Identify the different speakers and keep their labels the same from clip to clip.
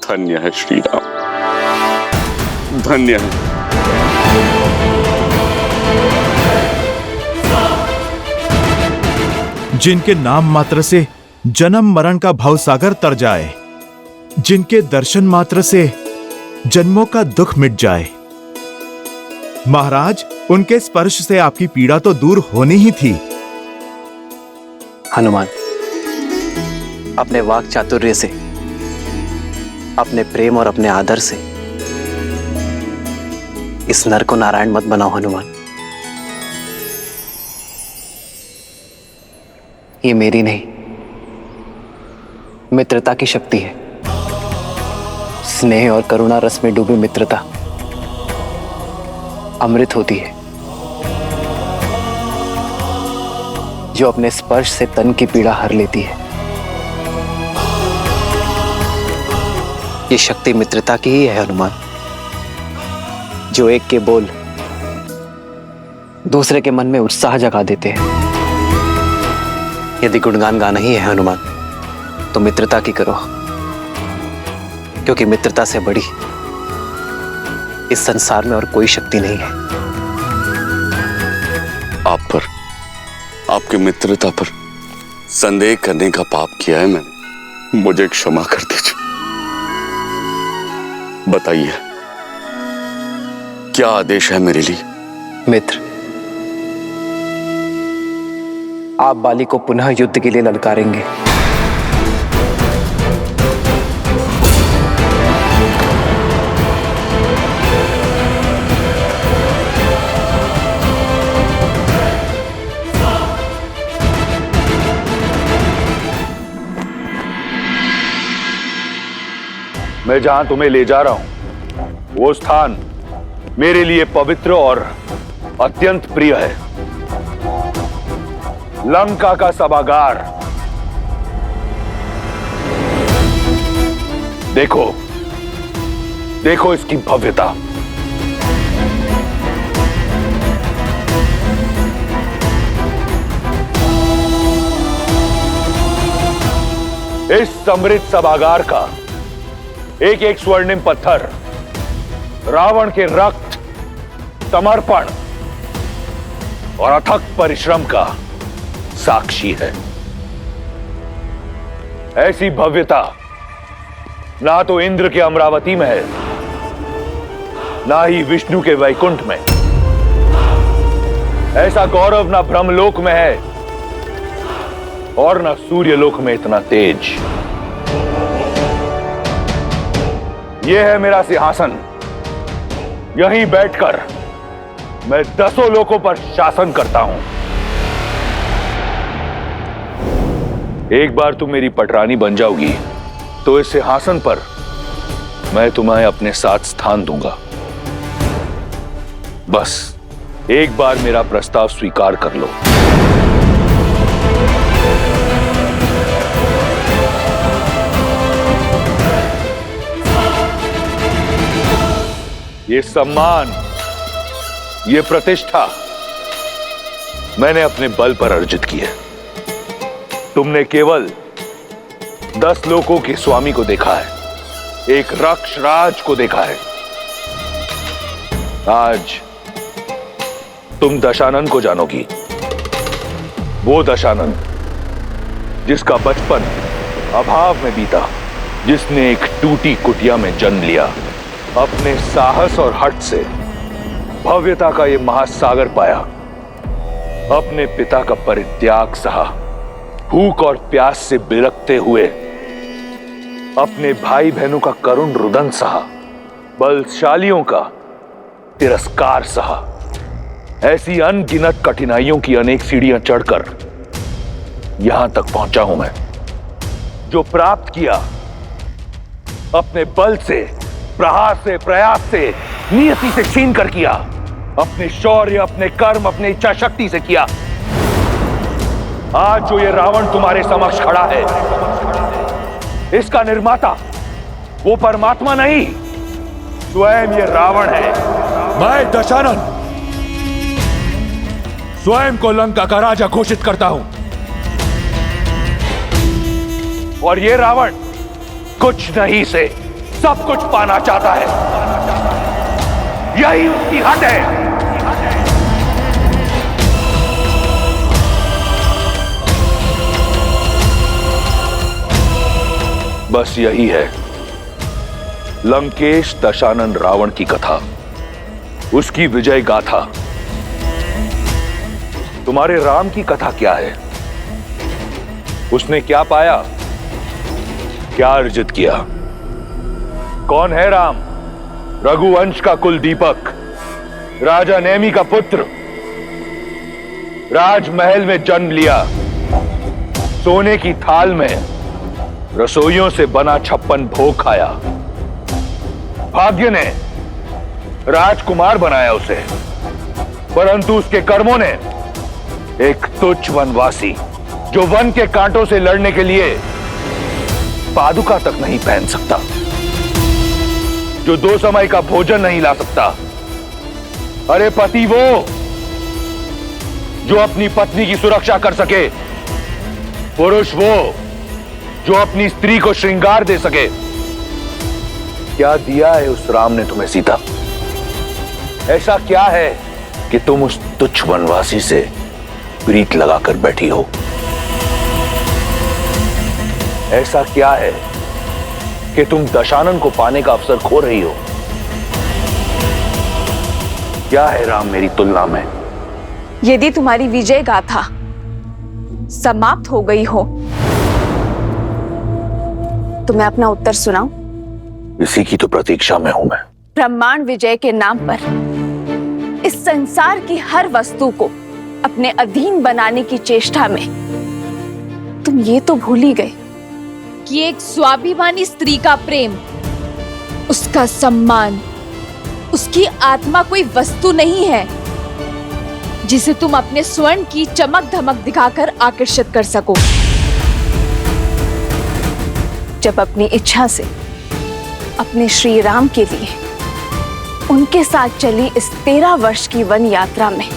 Speaker 1: धन्य है श्री राम, धन्य है।
Speaker 2: जिनके नाम मात्र से जन्म मरण का भवसागर तर जाए, जिनके दर्शन मात्र से जन्मों का दुख मिट जाए। महाराज, उनके स्पर्श से आपकी पीड़ा तो दूर होनी ही थी।
Speaker 3: हनुमान, अपने वाक चातुर्य से, अपने प्रेम और अपने आदर से इस नर को नारायण मत बनाओ। हनुमान, ये मेरी नहीं, मित्रता की शक्ति है। स्नेह और करुणा रस में डूबी मित्रता अमृत होती है, जो अपने स्पर्श से तन की पीड़ा हर लेती है। ये शक्ति मित्रता की ही है हनुमान, जो एक के बोल दूसरे के मन में उत्साह जगा देते हैं। यदि गुणगान गाना ही है हनुमान, तो मित्रता की करो, क्योंकि मित्रता से बड़ी इस संसार में और कोई शक्ति नहीं है।
Speaker 1: आप पर, आपकी मित्रता पर संदेह करने का पाप किया है मैंने, मुझे क्षमा कर दीजिए। बताइए, क्या आदेश है मेरे लिए?
Speaker 3: मित्र, आप बाली को पुनः युद्ध के लिए ललकारेंगे।
Speaker 4: मैं जहां तुम्हें ले जा रहा हूं, वो स्थान मेरे लिए पवित्र और अत्यंत प्रिय है। लंका का सभागार। देखो, देखो इसकी भव्यता। इस समृद्ध सभागार का एक एक स्वर्णिम पत्थर रावण के रक्त, समर्पण और अथक परिश्रम का साक्षी है। ऐसी भव्यता ना तो इंद्र के अमरावती में है, ना ही विष्णु के वैकुंठ में। ऐसा गौरव ना ब्रह्मलोक में है और ना सूर्यलोक में इतना तेज। यह है मेरा सिंहासन। यहीं बैठकर मैं 10 लोकों पर शासन करता हूं। एक बार तुम मेरी पटरानी बन जाओगी तो इस सिंहासन पर मैं तुम्हें अपने साथ स्थान दूंगा। बस एक बार मेरा प्रस्ताव स्वीकार कर लो। ये सम्मान, ये प्रतिष्ठा मैंने अपने बल पर अर्जित की है। तुमने केवल 10 लोकों के स्वामी को देखा है, एक रक्ष राज को देखा है। आज तुम दशानन को जानोगी। वो दशानन जिसका बचपन अभाव में बीता, जिसने एक टूटी कुटिया में जन्म लिया, अपने साहस और हठ से भव्यता का ये महासागर पाया, अपने पिता का परित्याग सहा, भूख और प्यास से बिलखते हुए अपने भाई बहनों का करुण रुदन सहा, बलशालियों का तिरस्कार सहा। ऐसी अनगिनत कठिनाइयों की अनेक सीढ़ियां चढ़कर यहां तक पहुंचा हूं मैं। जो प्राप्त किया अपने बल से, प्रहार से, प्रयास से, नियति से छीन कर किया, अपने शौर्य, अपने कर्म, अपनी इच्छा शक्ति से किया। आज जो ये रावण तुम्हारे समक्ष खड़ा है, इसका निर्माता वो परमात्मा नहीं, स्वयं ये रावण है।
Speaker 5: मैं दशानन स्वयं को लंका का राजा घोषित करता हूं।
Speaker 4: और ये रावण कुछ नहीं से सब कुछ पाना चाहता है। यही उसकी हद है। बस यही है लंकेश दशानन रावण की कथा, उसकी विजय गाथा। तुम्हारे राम की कथा क्या है? उसने क्या पाया, क्या अर्जित किया? कौन है राम? रघुवंश का कुल दीपक, राजा नेमी का पुत्र, राजमहल में जन्म लिया, सोने की थाल में रसोइयों से बना 56 भोग खाया। भाग्य ने राजकुमार बनाया उसे, परंतु उसके कर्मों ने एक तुच्छ वनवासी, जो वन के कांटों से लड़ने के लिए पादुका तक नहीं पहन सकता, जो 2 समय का भोजन नहीं ला सकता। अरे पति वो जो अपनी पत्नी की सुरक्षा कर सके, पुरुष वो जो अपनी स्त्री को श्रृंगार दे सके। क्या दिया है उस राम ने तुम्हें सीता? ऐसा क्या है कि तुम उस तुच्छ वनवासी से प्रीत लगाकर बैठी हो? ऐसा क्या है कि तुम दशानन को पाने का अवसर खो रही हो? क्या है राम मेरी तुलना में?
Speaker 6: यदि तुम्हारी विजय गाथा समाप्त हो गई हो तो मैं अपना उत्तर सुनाऊं?
Speaker 4: इसी की तो प्रतीक्षा में हूं मैं।
Speaker 6: ब्रह्मांड विजय के नाम पर इस संसार की हर वस्तु को अपने अधीन बनाने की चेष्टा में तुम ये तो भूल ही गए कि एक स्वाभिमानी स्त्री का प्रेम, उसका सम्मान, उसकी आत्मा कोई वस्तु नहीं है जिसे तुम अपने स्वर्ण की चमक धमक दिखाकर आकर्षित कर सको। जब अपनी इच्छा से अपने श्री राम के लिए उनके साथ चली इस 13 वर्ष की वन यात्रा में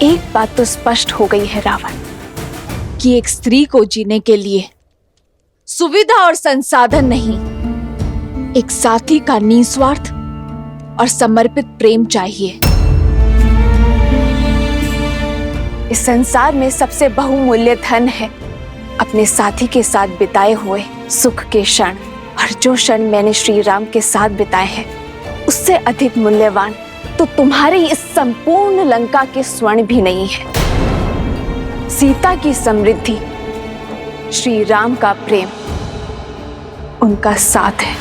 Speaker 6: एक बात तो स्पष्ट हो गई है रावण, कि एक स्त्री को जीने के लिए सुविधा और संसाधन नहीं, एक साथी का निस्वार्थ और समर्पित प्रेम चाहिए। इस संसार में सबसे बहुमूल्य धन है अपने साथी के साथ बिताए हुए सुख के क्षण, और जो क्षण मैंने श्री राम के साथ बिताए हैं उससे अधिक मूल्यवान तो तुम्हारी इस संपूर्ण लंका के स्वर्ण भी नहीं है। सीता की समृद्धि, श्री राम का प्रेम, उनका साथ है।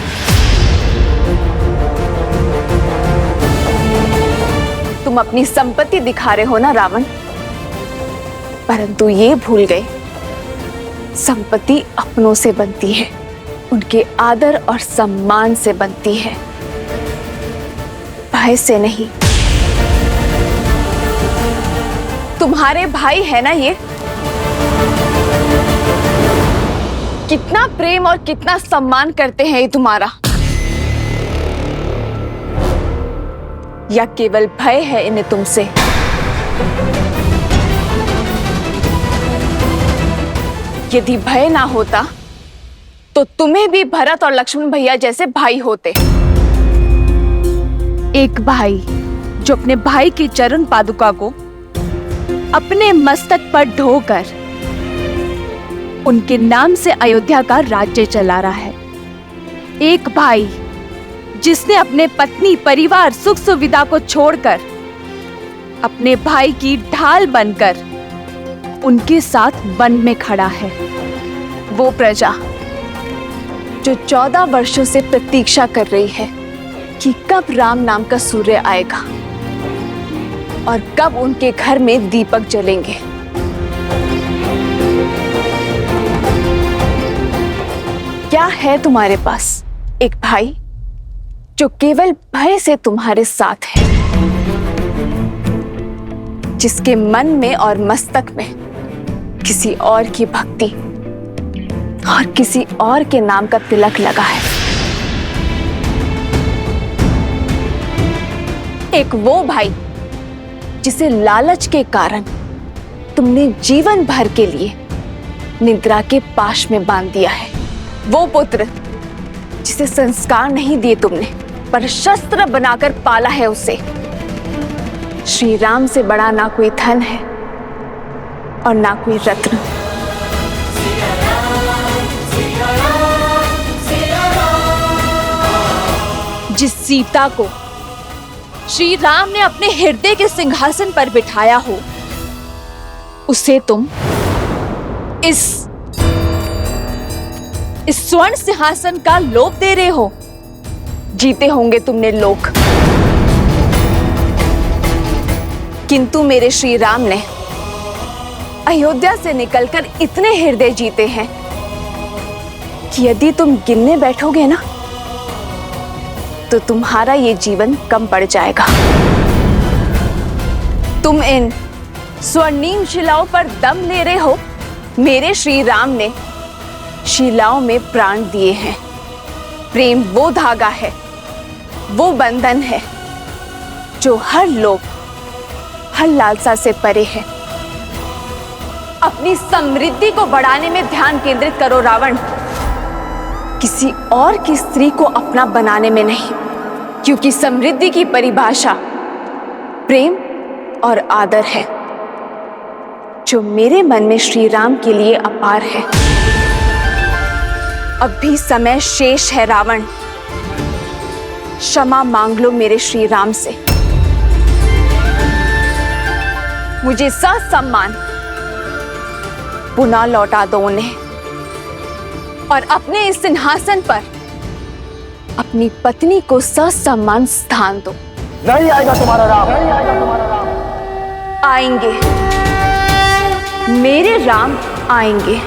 Speaker 6: तुम अपनी संपत्ति दिखा रहे हो ना रावण, परंतु ये भूल गए संपत्ति अपनों से बनती है, उनके आदर और सम्मान से बनती है, भय से नहीं। तुम्हारे भाई है ना ये? कितना प्रेम और कितना सम्मान करते हैं ये तुम्हारा, या केवल भय है इन्हें तुमसे? यदि भय ना होता तो तुम्हें भी भरत और लक्ष्मण भैया जैसे भाई होते। एक भाई जो अपने भाई की चरण पादुका को अपने मस्तक पर ढोकर उनके नाम से अयोध्या का राज्य चला रहा है। एक भाई जिसने अपने पत्नी, परिवार, सुख सुविधा को छोड़कर अपने भाई की ढाल बनकर उनके साथ वन में खड़ा है। वो प्रजा जो 14 वर्षों से प्रतीक्षा कर रही है कि कब राम नाम का सूर्य आएगा और कब उनके घर में दीपक जलेंगे। क्या है तुम्हारे पास? एक भाई जो केवल भय से तुम्हारे साथ है, जिसके मन में और मस्तक में किसी और की भक्ति और किसी और के नाम का तिलक लगा है। एक वो भाई जिसे लालच के कारण तुमने जीवन भर के लिए निद्रा के पाश में बांध दिया है। वो पुत्र जिसे उसे संस्कार नहीं दिए तुमने, पर शस्त्र बनाकर पाला है उसे। श्री राम से बड़ा ना कोई धन है और ना कोई रत्न। जिस सीता को श्री राम ने अपने हृदय के सिंहासन पर बिठाया हो, उसे तुम इस स्वर्ण सिंहासन का लोभ दे रहे हो। जीते होंगे तुमने लोक, किंतु मेरे श्री राम ने अयोध्या से निकलकर इतने हृदय जीते हैं कि यदि तुम गिनने बैठोगे ना, तो तुम्हारा ये जीवन कम पड़ जाएगा। तुम इन स्वर्णिम शिलाओं पर दम ले रहे हो। मेरे श्री राम ने शिलाओं में प्राण दिए हैं। प्रेम वो धागा है, वो बंधन है जो हर लोभ, हर लालसा से परे है। अपनी समृद्धि को बढ़ाने में ध्यान केंद्रित करो रावण, किसी और की स्त्री को अपना बनाने में नहीं, क्योंकि समृद्धि की परिभाषा प्रेम और आदर है, जो मेरे मन में श्री राम के लिए अपार है। अब भी समय शेष है रावण, क्षमा मांग लो मेरे श्री राम से। मुझे ससम्मान पुनः लौटा दो उन्हें, और अपने इस सिंहासन पर अपनी पत्नी को ससम्मान स्थान दो।
Speaker 4: नहीं आएगा तुम्हारा राम, नहीं आएगा तुम्हारा राम।
Speaker 6: आएंगे, मेरे राम आएंगे।